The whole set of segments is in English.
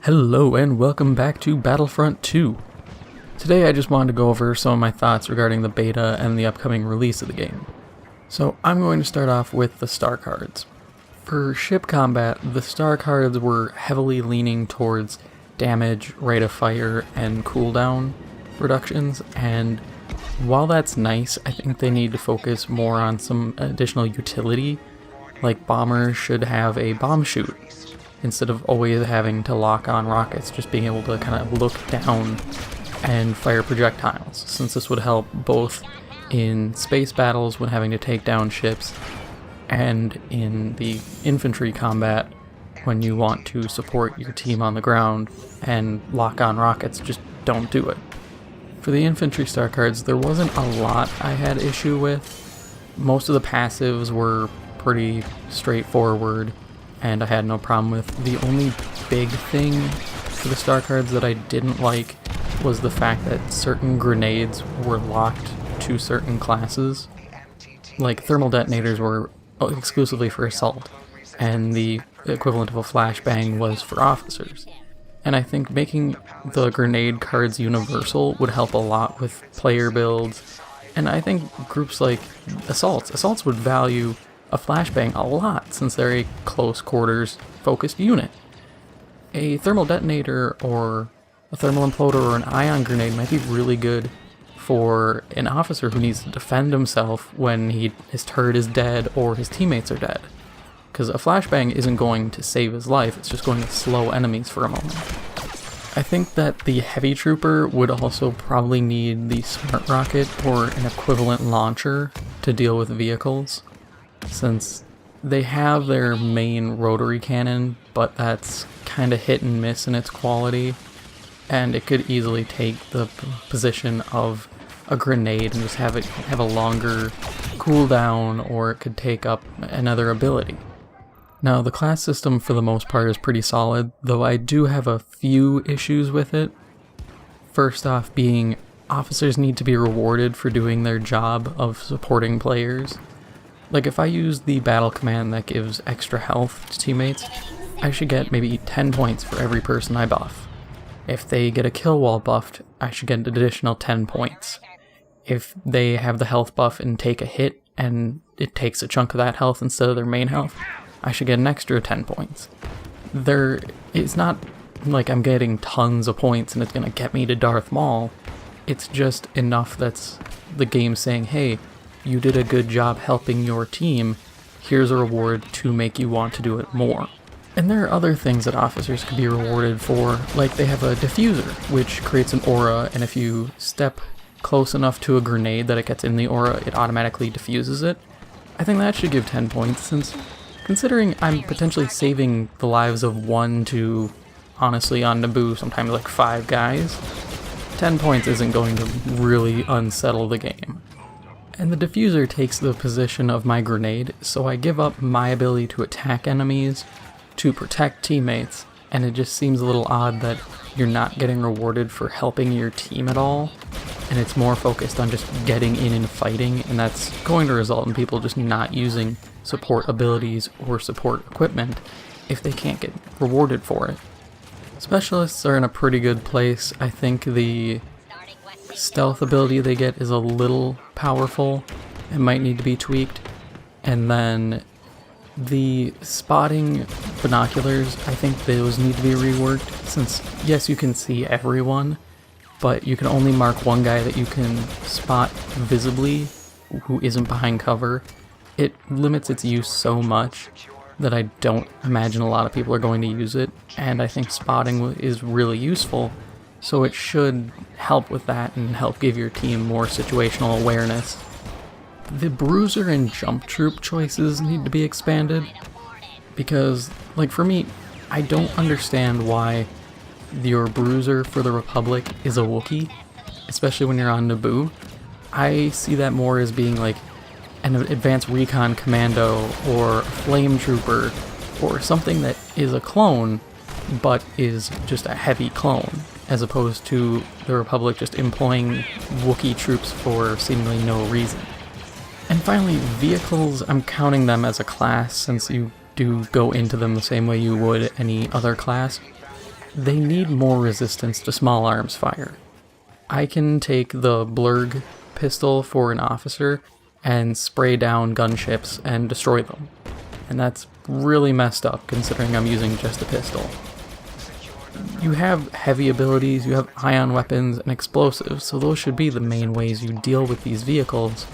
Hello and welcome back to Battlefront 2. Today I just wanted to go over some of my thoughts regarding the beta and the upcoming release of the game. So I'm going to start off with the star cards. For ship combat, the star cards were heavily leaning towards damage, rate of fire, and cooldown reductions, and while that's nice, I think they need to focus more on some additional utility, like bombers should have a bomb chute, instead of always having to lock on rockets, just being able to kind of look down and fire projectiles, since this would help both in space battles when having to take down ships and in the infantry combat when you want to support your team on the ground and lock on rockets. Just don't do it. For the infantry star cards, there wasn't a lot I had issue with. Most of the passives were pretty straightforward and I had no problem with. The only big thing for the star cards that I didn't like was the fact that certain grenades were locked to certain classes. Like thermal detonators were exclusively for assault, and the equivalent of a flashbang was for officers. And I think making the grenade cards universal would help a lot with player builds, and I think groups like Assaults would value a flashbang a lot since they're a close quarters focused unit. A thermal detonator or a thermal imploder or an ion grenade might be really good for an officer who needs to defend himself when his turret is dead or his teammates are dead. Because a flashbang isn't going to save his life, it's just going to slow enemies for a moment. I think that the heavy trooper would also probably need the smart rocket or an equivalent launcher to deal with vehicles, since they have their main rotary cannon, but that's kind of hit and miss in its quality, and it could easily take the position of a grenade and just have a longer cooldown, or it could take up another ability. Now, the class system for the most part is pretty solid, though I do have a few issues with it. First off being, officers need to be rewarded for doing their job of supporting players. Like, if I use the battle command that gives extra health to teammates, I should get maybe 10 points for every person I buff. If they get a kill wall buffed, I should get an additional 10 points. If they have the health buff and take a hit, and it takes a chunk of that health instead of their main health, I should get an extra 10 points. It's not like I'm getting tons of points and it's gonna get me to Darth Maul. It's just enough that's the game saying, hey, you did a good job helping your team, here's a reward to make you want to do it more. And there are other things that officers could be rewarded for, like they have a diffuser, which creates an aura, and if you step close enough to a grenade that it gets in the aura, it automatically diffuses it. I think that should give 10 points, since considering I'm potentially saving the lives of 1 to, honestly on Naboo, sometimes like 5 guys, 10 points isn't going to really unsettle the game. And the diffuser takes the position of my grenade, so I give up my ability to attack enemies, to protect teammates, and it just seems a little odd that you're not getting rewarded for helping your team at all, and it's more focused on just getting in and fighting, and that's going to result in people just not using support abilities or support equipment if they can't get rewarded for it. Specialists are in a pretty good place. I think the stealth ability they get is a little powerful. It might need to be tweaked. And then the spotting binoculars, I think those need to be reworked, since yes, you can see everyone, but you can only mark one guy that you can spot visibly who isn't behind cover. It limits its use so much that I don't imagine a lot of people are going to use it, and I think spotting is really useful, so it should help with that and help give your team more situational awareness. The bruiser and jump troop choices need to be expanded, because, like, for me, I don't understand why your bruiser for the Republic is a Wookiee, especially when you're on Naboo. I see that more as being like an advanced recon commando or a flame trooper or something that is a clone but is just a heavy clone, as opposed to the Republic just employing Wookiee troops for seemingly no reason. And finally, vehicles, I'm counting them as a class since you do go into them the same way you would any other class. they need more resistance to small arms fire. I can take the blurg pistol for an officer and spray down gunships and destroy them. And that's really messed up considering I'm using just a pistol. You have heavy abilities, you have ion weapons and explosives, so those should be the main ways you deal with these vehicles,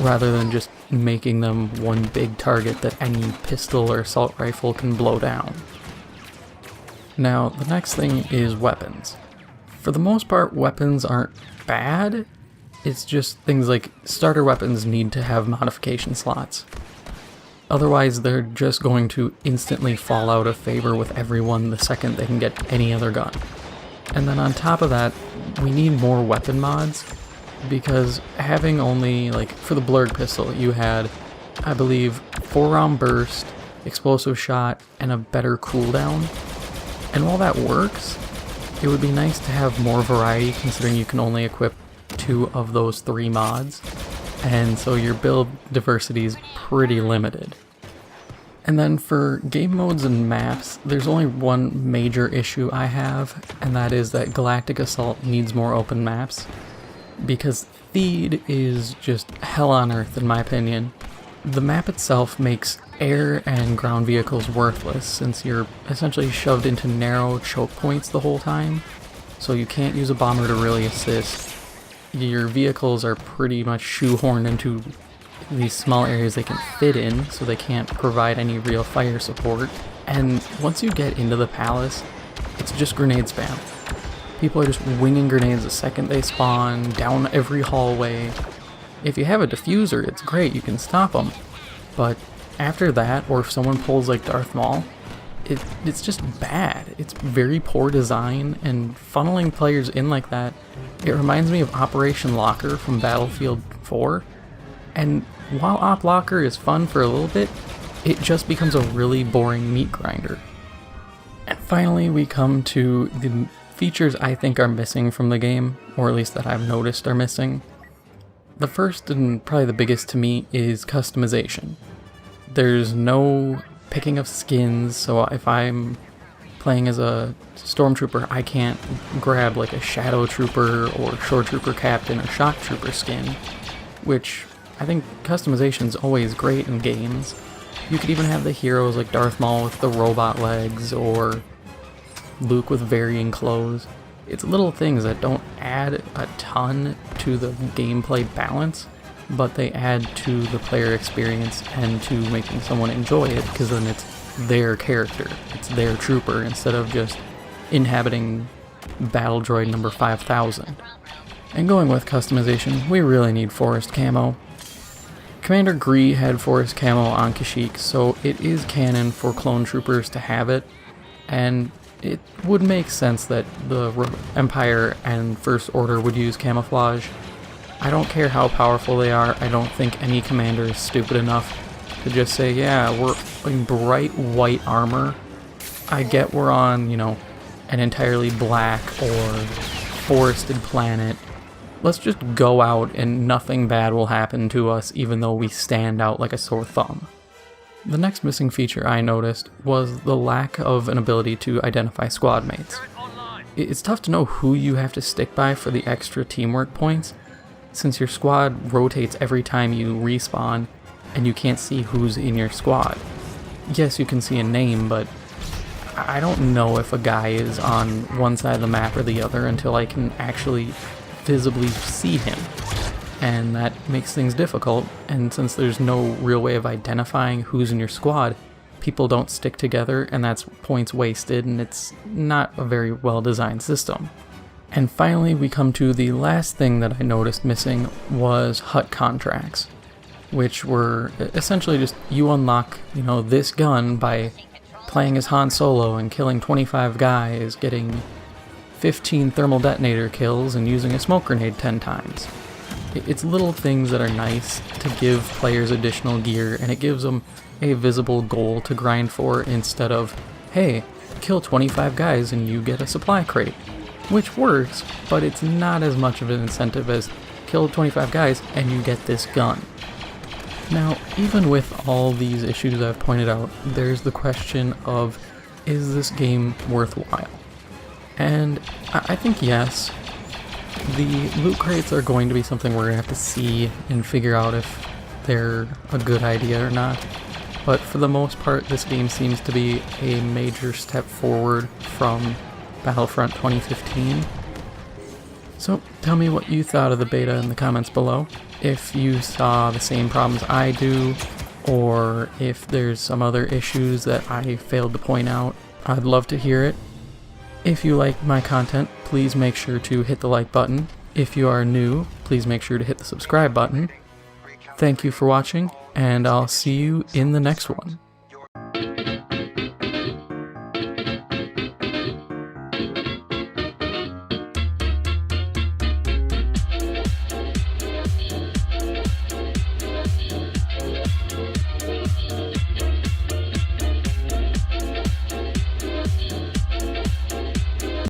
rather than just making them one big target that any pistol or assault rifle can blow down. Now, the next thing is weapons. For the most part, weapons aren't bad, it's just things like starter weapons need to have modification slots. Otherwise, they're just going to instantly fall out of favor with everyone the second they can get any other gun. And then on top of that, we need more weapon mods, because having only, like, for the blurg pistol, you had, I believe, 4-round burst, explosive shot, and a better cooldown. And while that works, it would be nice to have more variety considering you can only equip 2 of those 3 mods. And so your build diversity is pretty limited. And then for game modes and maps, there's only one major issue I have, and that is that Galactic Assault needs more open maps, because Theed is just hell on earth in my opinion. The map itself makes air and ground vehicles worthless, since you're essentially shoved into narrow choke points the whole time, so you can't use a bomber to really assist. Your vehicles are pretty much shoehorned into these small areas they can fit in, so they can't provide any real fire support. And once you get into the palace, it's just grenade spam. People are just winging grenades the second they spawn, down every hallway. If you have a diffuser, it's great, you can stop them. But after that, or if someone pulls like Darth Maul, it's just bad. It's very poor design, and funneling players in like that, it reminds me of Operation Locker from Battlefield 4. And while Op Locker is fun for a little bit, it just becomes a really boring meat grinder. And finally, we come to the features I think are missing from the game, or at least that I've noticed are missing. The first and probably the biggest to me is customization. There's no picking of skins, so if I'm playing as a stormtrooper, I can't grab like a shadow trooper or shore trooper captain or shock trooper skin, which I think customization is always great in games. You could even have the heroes like Darth Maul with the robot legs, or Luke with varying clothes. It's little things that don't add a ton to the gameplay balance, but they add to the player experience and to making someone enjoy it, because then it's their character, it's their trooper, instead of just inhabiting battle droid number 5000. And going with customization, we really need forest camo. Commander Gree had forest camo on Kashyyyk, so it is canon for clone troopers to have it, and it would make sense that the Empire and First Order would use camouflage. I don't care how powerful they are, I don't think any commander is stupid enough to just say, yeah, we're in bright white armor. I get we're on, an entirely black or forested planet. Let's just go out and nothing bad will happen to us even though we stand out like a sore thumb. The next missing feature I noticed was the lack of an ability to identify squad mates. It's tough to know who you have to stick by for the extra teamwork points, since your squad rotates every time you respawn and you can't see who's in your squad. Yes, you can see a name, but I don't know if a guy is on one side of the map or the other until I can actually visibly see him. And that makes things difficult, and since there's no real way of identifying who's in your squad, people don't stick together, and that's points wasted, and it's not a very well designed system. And finally, we come to the last thing that I noticed missing was hut contracts, which were essentially just you unlock, this gun by playing as Han Solo and killing 25 guys, getting 15 thermal detonator kills, and using a smoke grenade 10 times. It's little things that are nice to give players additional gear, and it gives them a visible goal to grind for instead of, hey, kill 25 guys and you get a supply crate. Which works, but it's not as much of an incentive as kill 25 guys and you get this gun. Now, even with all these issues I've pointed out, there's the question of, is this game worthwhile? And I think yes, the loot crates are going to be something we're going to have to see and figure out if they're a good idea or not. But for the most part, this game seems to be a major step forward from Battlefront 2015. So tell me what you thought of the beta in the comments below. If you saw the same problems I do, or if there's some other issues that I failed to point out, I'd love to hear it. If you like my content, please make sure to hit the like button. If you are new, please make sure to hit the subscribe button. Thank you for watching, and I'll see you in the next one.